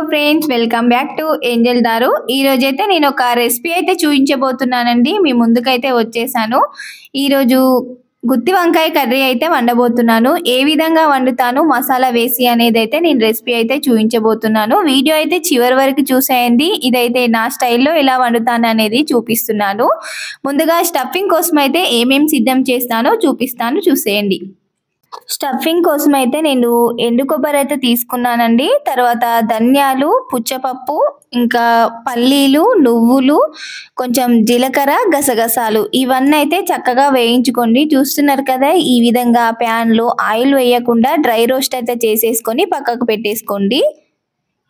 Friends, welcome back to Angel దారు. ఈ రోజైతే నేను ఒక రెసిపీ అయితే చూపించబోతున్నానండి. మీ ముందుకైతే వచ్చేసాను. ఈరోజు గుత్తి వంకాయ కర్రీ అయితే వండబోతున్నాను. ఏ విధంగా వండుతాను మసాలా వేసి అనేది అయితే నేను రెసిపీ అయితే చూపించబోతున్నాను. వీడియో అయితే చివరి వరకు చూసేయండి. ఇదైతే నా స్టైల్లో ఎలా వండుతాను అనేది చూపిస్తున్నాను. ముందుగా స్టఫింగ్ కోసం అయితే ఏమేమి సిద్ధం చేస్తానో చూపిస్తాను, చూసేయండి. స్టఫింగ్ కోసం అయితే నేను ఎండు కొబ్బరి అయితే తీసుకున్నానండి. తర్వాత ధనియాలు, పుచ్చపప్పు, ఇంకా పల్లీలు, నువ్వులు, కొంచెం జీలకర్ర, గసగసాలు ఇవన్నీ అయితే చక్కగా వేయించుకోండి. చూస్తున్నారు కదా, ఈ విధంగా ప్యాన్లో ఆయిల్ వేయకుండా డ్రై రోస్ట్ అయితే చేసేసుకొని పక్కకు పెట్టేసుకోండి.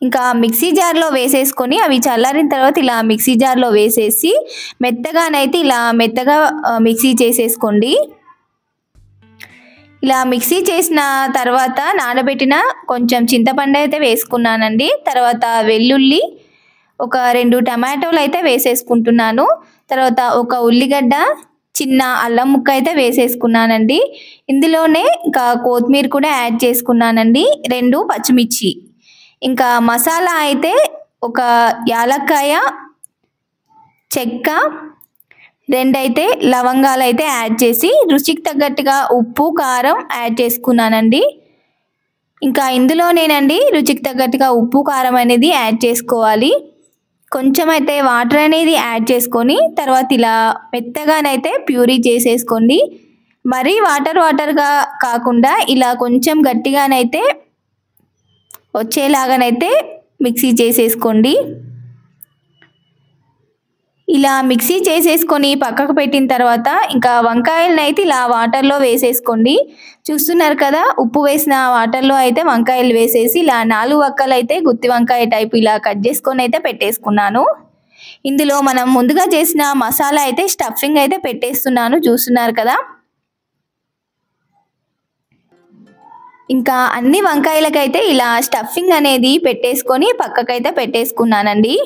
ఇంకా మిక్సీ జార్లో వేసేసుకొని అవి చల్లారిన తర్వాత ఇలా మిక్సీ జార్లో వేసేసి మెత్తగానైతే ఇలా మెత్తగా మిక్సీ చేసేసుకోండి. ఇలా మిక్సీ చేసిన తర్వాత నానబెట్టిన కొంచెం చింతపండు అయితే వేసుకున్నానండి. తర్వాత వెల్లుల్లి, ఒక 2 టమాటోలు అయితే వేసేసుకుంటున్నాను. తర్వాత ఒక ఉల్లిగడ్డ, చిన్న అల్లం ముక్క అయితే వేసేసుకున్నానండి. ఇందులోనే ఇంకా కొత్తిమీర కూడా యాడ్ చేసుకున్నానండి. 2 పచ్చిమిర్చి, ఇంకా మసాలా అయితే ఒక యాలక్కాయ, చెక్క, 2 అయితే లవంగాలు అయితే యాడ్ చేసి రుచికి తగ్గట్టుగా ఉప్పు, కారం యాడ్ చేసుకున్నానండి. ఇంకా ఇందులోనేనండి రుచికి తగ్గట్టుగా ఉప్పు, కారం అనేది యాడ్ చేసుకోవాలి. కొంచెం అయితే వాటర్ అనేది యాడ్ చేసుకొని తర్వాత ఇలా మెత్తగానైతే ప్యూరీ చేసేసుకోండి. మరీ వాటర్గా కాకుండా ఇలా కొంచెం గట్టిగానైతే వచ్చేలాగానైతే మిక్సీ చేసేసుకోండి. ఇలా మిక్సీ చేసేసుకొని పక్కకు పెట్టిన తర్వాత ఇంకా వంకాయలను అయితే ఇలా వాటర్లో వేసేసుకోండి. చూస్తున్నారు కదా, ఉప్పు వేసిన వాటర్లో అయితే వంకాయలు వేసేసి ఇలా 4 వక్కలు అయితే గుత్తి వంకాయ టైపు ఇలా కట్ చేసుకొని అయితే పెట్టేసుకున్నాను. ఇందులో మనం ముందుగా చేసిన మసాలా అయితే స్టఫింగ్ అయితే పెట్టేస్తున్నాను. చూస్తున్నారు కదా, ఇంకా అన్ని వంకాయలకైతే ఇలా స్టఫింగ్ అనేది పెట్టేసుకొని పక్కకైతే పెట్టేసుకున్నానండి.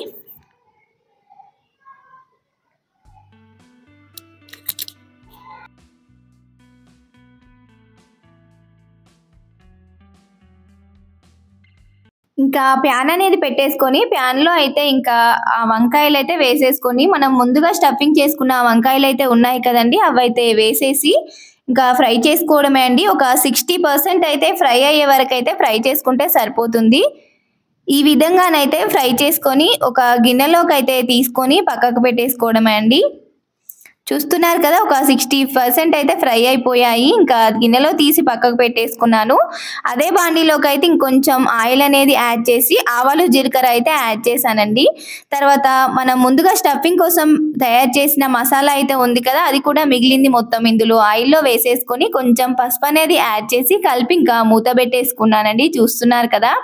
ఇంకా ప్యాన్ అనేది పెట్టేసుకొని ప్యాన్లో అయితే ఇంకా ఆ వంకాయలు అయితే వేసేసుకొని మనం ముందుగా స్టఫింగ్ చేసుకున్న వంకాయలు అయితే ఉన్నాయి కదండి, అవైతే వేసేసి ఇంకా ఫ్రై చేసుకోవడమే అండి. ఒక 60% అయితే ఫ్రై అయ్యే వరకు అయితే ఫ్రై చేసుకుంటే సరిపోతుంది. ఈ విధంగానైతే ఫ్రై చేసుకొని ఒక గిన్నెలోకి అయితే తీసుకొని పక్కకు పెట్టేసుకోవడమే అండి. చూస్తున్నారు కదా, ఒక 60% అయితే ఫ్రై అయిపోయాయి. ఇంకా గిన్నెలో తీసి పక్కకు పెట్టేసుకున్నాను. అదే బాండీలోకి అయితే ఇంకొంచెం ఆయిల్ అనేది యాడ్ చేసి ఆవాలు, జీలకర్ర అయితే యాడ్ చేశానండి. తర్వాత మనం ముందుగా స్టఫింగ్ కోసం తయారు చేసిన మసాలా అయితే ఉంది కదా, అది కూడా మిగిలింది మొత్తం ఇందులో ఆయిల్లో వేసేసుకొని కొంచెం పసుపు అనేది యాడ్ చేసి కలిపి ఇంకా మూత పెట్టేసుకున్నానండి. చూస్తున్నారు కదా,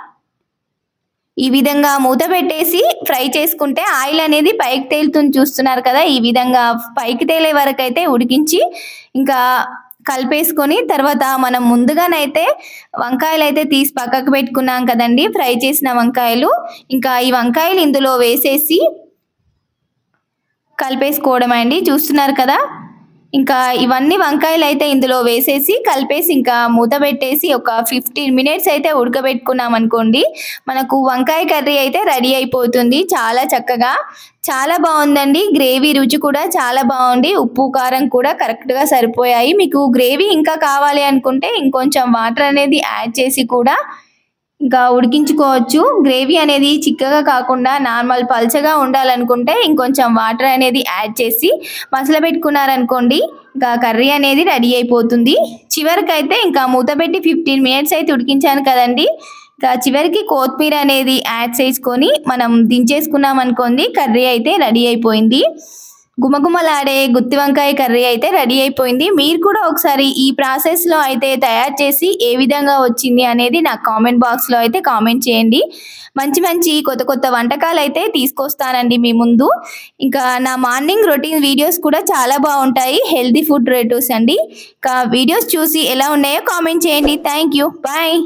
ఈ విధంగా మూత పెట్టేసి ఫ్రై చేసుకుంటే ఆయిల్ అనేది పైకి తేలుతుంది. చూస్తున్నారు కదా, ఈ విధంగా పైకి తేలే వరకు అయితే ఉడికించి ఇంకా కలిపేసుకొని తర్వాత మనం ముందుగానైతే వంకాయలు అయితే తీసి పక్కకు పెట్టుకున్నాం కదండి, ఫ్రై చేసిన వంకాయలు. ఇంకా ఈ వంకాయలు ఇందులో వేసేసి కలిపేసుకోవడం అండి. చూస్తున్నారు కదా, ఇంకా ఇవన్నీ వంకాయలు అయితే ఇందులో వేసేసి కలిపేసి ఇంకా మూత పెట్టేసి ఒక 15 మినిట్స్ అయితే ఉడకబెట్టుకున్నాం అనుకోండి, మనకు వంకాయ కర్రీ అయితే రెడీ అయిపోతుంది. చాలా చక్కగా, చాలా బాగుందండి. గ్రేవీ రుచి కూడా చాలా బాగుంది. ఉప్పు, కారం కూడా కరెక్ట్గా సరిపోయాయి. మీకు గ్రేవీ ఇంకా కావాలి అనుకుంటే ఇంకొంచెం వాటర్ అనేది యాడ్ చేసి కూడా ఇంకా ఉడికించుకోవచ్చు. గ్రేవీ అనేది చిక్కగా కాకుండా నార్మల్ పల్చగా ఉండాలనుకుంటే ఇంకొంచెం వాటర్ అనేది యాడ్ చేసి మసలు పెట్టుకున్నారనుకోండి, ఇంకా కర్రీ అనేది రెడీ అయిపోతుంది. చివరికైతే ఇంకా మూత పెట్టి 15 మినిట్స్ అయితే ఉడికించాను కదండి, ఇంకా చివరికి కొత్తిమీర అనేది యాడ్ చేసుకొని మనం దించేసుకున్నాం అనుకోండి, కర్రీ అయితే రెడీ అయిపోయింది. గుమగుమలాడే గుత్తి వంకాయ కర్రీ అయితే రెడీ అయిపోయింది. మీరు కూడా ఒకసారి ఈ ప్రాసెస్లో అయితే తయారు చేసి ఏ విధంగా వచ్చింది అనేది నాకు కామెంట్ బాక్స్లో అయితే కామెంట్ చేయండి. మంచి కొత్త వంటకాలు అయితే తీసుకొస్తానండి మీ ముందు. ఇంకా నా మార్నింగ్ రొటీన్ వీడియోస్ కూడా చాలా బాగుంటాయి, హెల్తీ ఫుడ్ రిలేటివ్స్ అండి. ఇంకా వీడియోస్ చూసి ఎలా ఉన్నాయో కామెంట్ చేయండి. Thank you, bye.